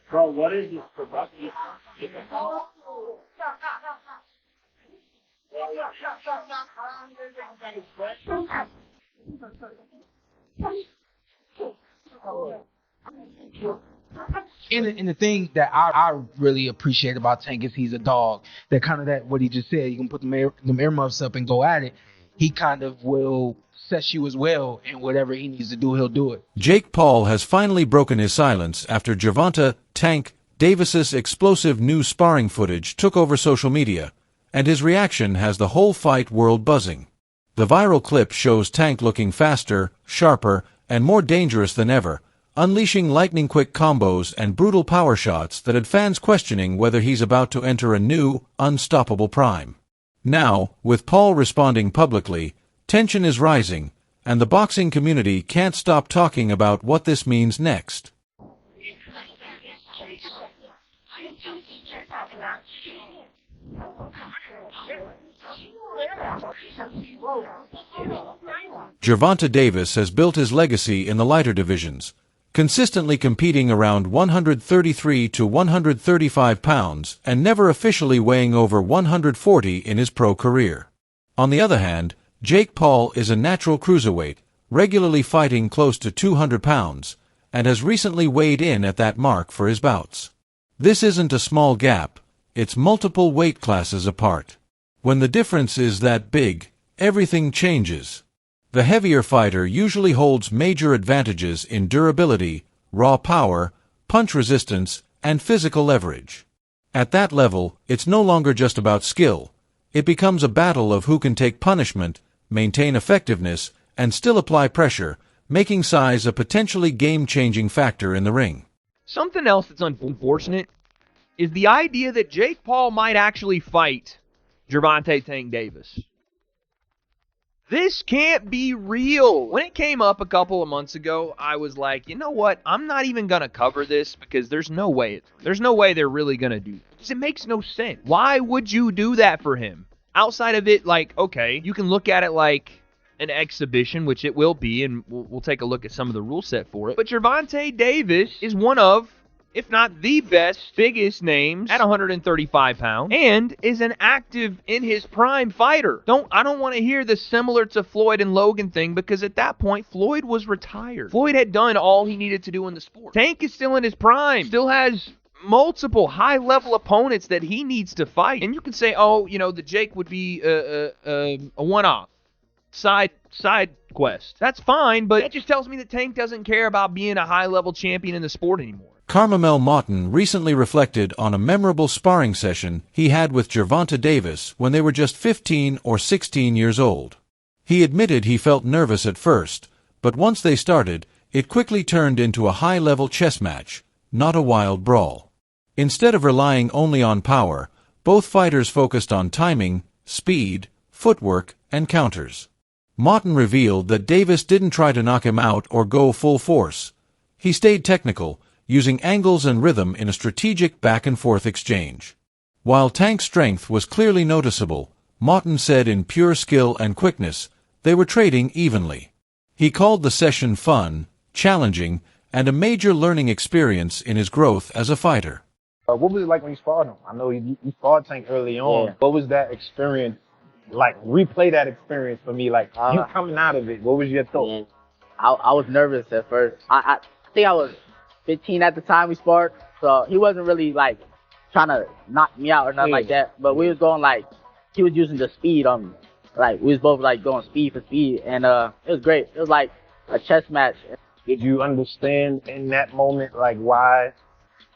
Bro, what is this production? And the thing that I really appreciate about Tank is he's a dog. That kind of that what he just said. You can put them earmuffs up and go at it. He kind of will set you as well, and whatever he needs to do, he'll do it. Jake Paul has finally broken his silence after Gervonta Tank Davis's explosive new sparring footage took over social media, and his reaction has the whole fight world buzzing. The viral clip shows Tank looking faster, sharper, and more dangerous than ever, unleashing lightning-quick combos and brutal power shots that had fans questioning whether he's about to enter a new, unstoppable prime. Now, with Paul responding publicly, tension is rising, and the boxing community can't stop talking about what this means next. Gervonta Davis has built his legacy in the lighter divisions, consistently competing around 133 to 135 pounds and never officially weighing over 140 in his pro career. On the other hand, Jake Paul is a natural cruiserweight, regularly fighting close to 200 pounds, and has recently weighed in at that mark for his bouts. This isn't a small gap, it's multiple weight classes apart. When the difference is that big, everything changes. The heavier fighter usually holds major advantages in durability, raw power, punch resistance, and physical leverage. At that level, it's no longer just about skill. It becomes a battle of who can take punishment, maintain effectiveness, and still apply pressure, making size a potentially game-changing factor in the ring. Something else that's unfortunate is the idea that Jake Paul might actually fight Gervonta Tank Davis. This can't be real. When it came up a couple of months ago, I was like, you know what? I'm not even going to cover this because there's no way they're really going to do this. It makes no sense. Why would you do that for him? Outside of it, like, okay, you can look at it like an exhibition, which it will be, and we'll take a look at some of the rule set for it. But Gervonta Davis is one of, if not the best, biggest names at 135 pounds, and is an active in his prime fighter. I don't want to hear the similar to Floyd and Logan thing, because at that point, Floyd was retired. Floyd had done all he needed to do in the sport. Tank is still in his prime, still has multiple high-level opponents that he needs to fight. And you can say, oh, you know, the Jake would be a one-off, side quest. That's fine, but that just tells me that Tank doesn't care about being a high-level champion in the sport anymore. Carmel Moughton recently reflected on a memorable sparring session he had with Gervonta Davis when they were just 15 or 16 years old. He admitted he felt nervous at first, but once they started, it quickly turned into a high-level chess match, not a wild brawl. Instead of relying only on power, both fighters focused on timing, speed, footwork, and counters. Moughton revealed that Davis didn't try to knock him out or go full force. He stayed technical, using angles and rhythm in a strategic back-and-forth exchange. While Tank's strength was clearly noticeable, Moughton said in pure skill and quickness, they were trading evenly. He called the session fun, challenging, and a major learning experience in his growth as a fighter. What was it like when you sparred him? I know you sparred Tank early on. Yeah. What was that experience like? Replay that experience for me. Like, you coming out of it, what was your thought? Yeah. I was nervous at first. I think I was 15 at the time we sparred, so he wasn't really like trying to knock me out or nothing like that. But we was going like, he was using the speed on me. Like, we was both like going speed for speed, and it was great. It was like a chess match. Did you understand in that moment like why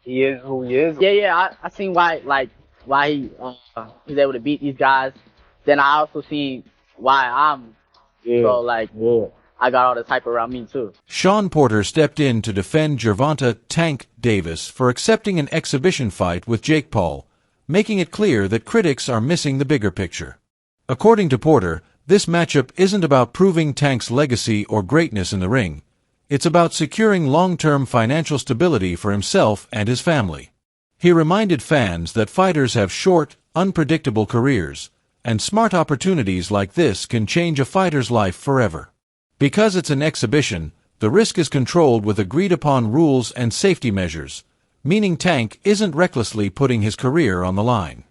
he is who he is? Yeah. I seen why he's able to beat these guys. Then I also seen why I'm so like. Yeah. I got all this hype around me, too. Shawn Porter stepped in to defend Gervonta Tank Davis for accepting an exhibition fight with Jake Paul, making it clear that critics are missing the bigger picture. According to Porter, this matchup isn't about proving Tank's legacy or greatness in the ring. It's about securing long-term financial stability for himself and his family. He reminded fans that fighters have short, unpredictable careers, and smart opportunities like this can change a fighter's life forever. Because it's an exhibition, the risk is controlled with agreed-upon rules and safety measures, meaning Tank isn't recklessly putting his career on the line.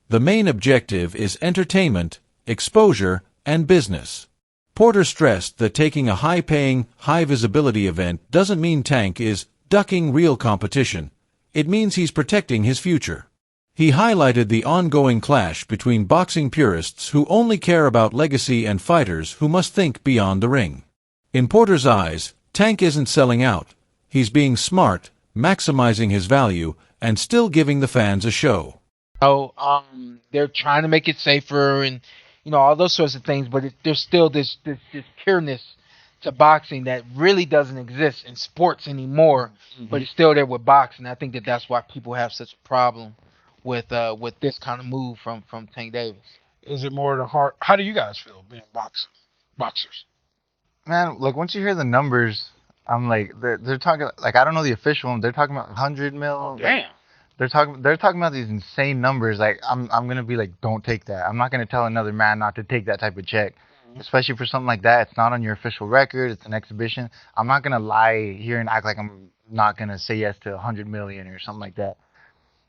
The main objective is entertainment, exposure, and business. Porter stressed that taking a high-paying, high-visibility event doesn't mean Tank is ducking real competition. It means he's protecting his future. He highlighted the ongoing clash between boxing purists who only care about legacy and fighters who must think beyond the ring. In Porter's eyes, Tank isn't selling out. He's being smart, maximizing his value, and still giving the fans a show. They're trying to make it safer and, all those sorts of things, but there's still this pureness to boxing that really doesn't exist in sports anymore, but it's still there with boxing. I think that's why people have such a problem with this kind of move from Tank Davis. Is it more the heart? How do you guys feel being boxers? Man, look, once you hear the numbers, I'm like, they're talking, like, I don't know the official one. They're talking about 100 mil. Oh, damn. They're talking about these insane numbers. Like, I'm gonna be like, don't take that. I'm not gonna tell another man not to take that type of check, especially for something like that. It's not on your official record. It's an exhibition. I'm not gonna lie here and act like I'm not gonna say yes to 100 million or something like that.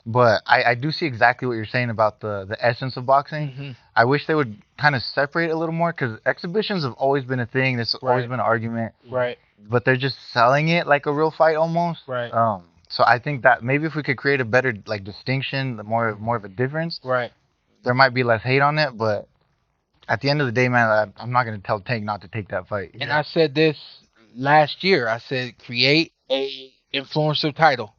But I do see exactly what you're saying about the essence of boxing. I wish they would kind of separate it a little more, because exhibitions have always been a thing. There's always been an argument. Right. But they're just selling it like a real fight almost. Right. So I think that maybe if we could create a better distinction, more of a difference. Right. There might be less hate on it, but at the end of the day, man, I'm not going to tell Tank not to take that fight. And I said this last year. I said create a influencer title.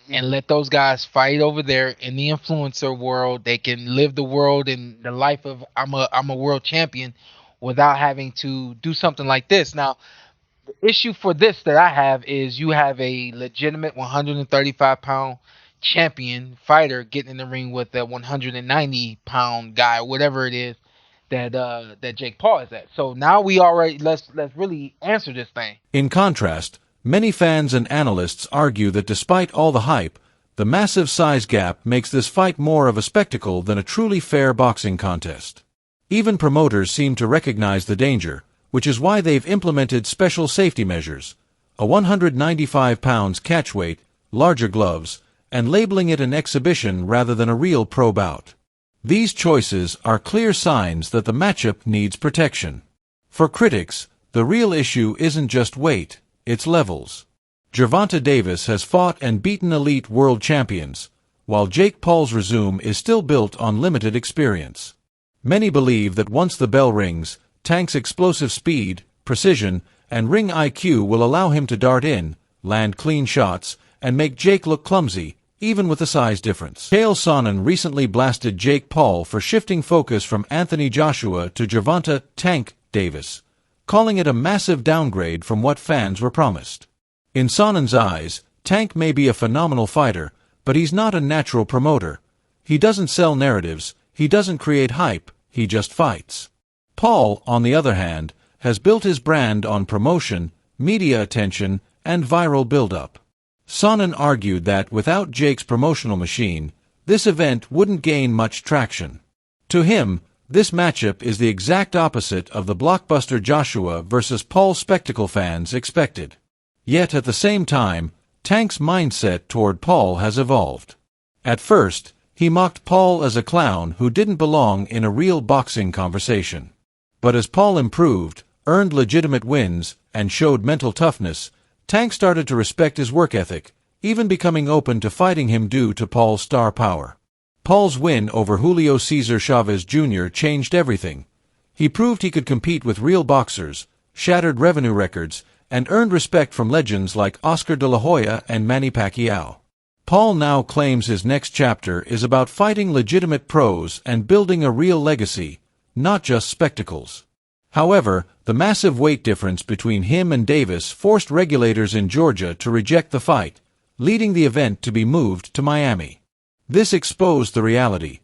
And let those guys fight over there in the influencer world. They can live the world in the life of I'm a world champion without having to do something like this. Now, the issue for this that I have is you have a legitimate 135-pound champion fighter getting in the ring with a 190-pound guy, whatever it is that Jake Paul is at. So now let's really answer this thing. In contrast, many fans and analysts argue that despite all the hype, the massive size gap makes this fight more of a spectacle than a truly fair boxing contest. Even promoters seem to recognize the danger, which is why they've implemented special safety measures, a 195 pounds catch weight, larger gloves, and labeling it an exhibition rather than a real pro bout. These choices are clear signs that the matchup needs protection. For critics, the real issue isn't just weight, it's levels. Gervonta Davis has fought and beaten elite world champions, while Jake Paul's resume is still built on limited experience. Many believe that once the bell rings, Tank's explosive speed, precision, and ring IQ will allow him to dart in, land clean shots, and make Jake look clumsy, even with a size difference. Chael Sonnen recently blasted Jake Paul for shifting focus from Anthony Joshua to Gervonta "Tank" Davis, calling it a massive downgrade from what fans were promised. In Sonnen's eyes, Tank may be a phenomenal fighter, but he's not a natural promoter. He doesn't sell narratives, he doesn't create hype, he just fights. Paul, on the other hand, has built his brand on promotion, media attention, and viral build-up. Sonnen argued that without Jake's promotional machine, this event wouldn't gain much traction. To him, this matchup is the exact opposite of the blockbuster Joshua versus Paul spectacle fans expected. Yet at the same time, Tank's mindset toward Paul has evolved. At first, he mocked Paul as a clown who didn't belong in a real boxing conversation. But as Paul improved, earned legitimate wins, and showed mental toughness, Tank started to respect his work ethic, even becoming open to fighting him due to Paul's star power. Paul's win over Julio César Chavez Jr. changed everything. He proved he could compete with real boxers, shattered revenue records, and earned respect from legends like Oscar de la Hoya and Manny Pacquiao. Paul now claims his next chapter is about fighting legitimate pros and building a real legacy, not just spectacles. However, the massive weight difference between him and Davis forced regulators in Georgia to reject the fight, leading the event to be moved to Miami. This exposed the reality.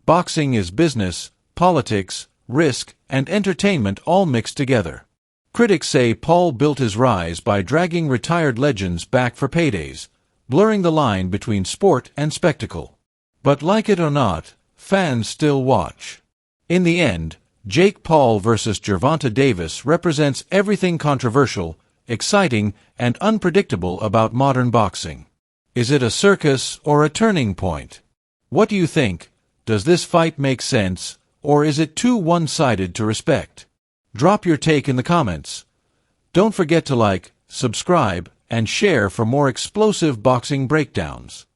Boxing is business, politics, risk, and entertainment all mixed together. Critics say Paul built his rise by dragging retired legends back for paydays, blurring the line between sport and spectacle. But like it or not, fans still watch. In the end, Jake Paul versus Gervonta Davis represents everything controversial, exciting, and unpredictable about modern boxing. Is it a circus or a turning point? What do you think? Does this fight make sense, or is it too one-sided to respect? Drop your take in the comments. Don't forget to like, subscribe, and share for more explosive boxing breakdowns.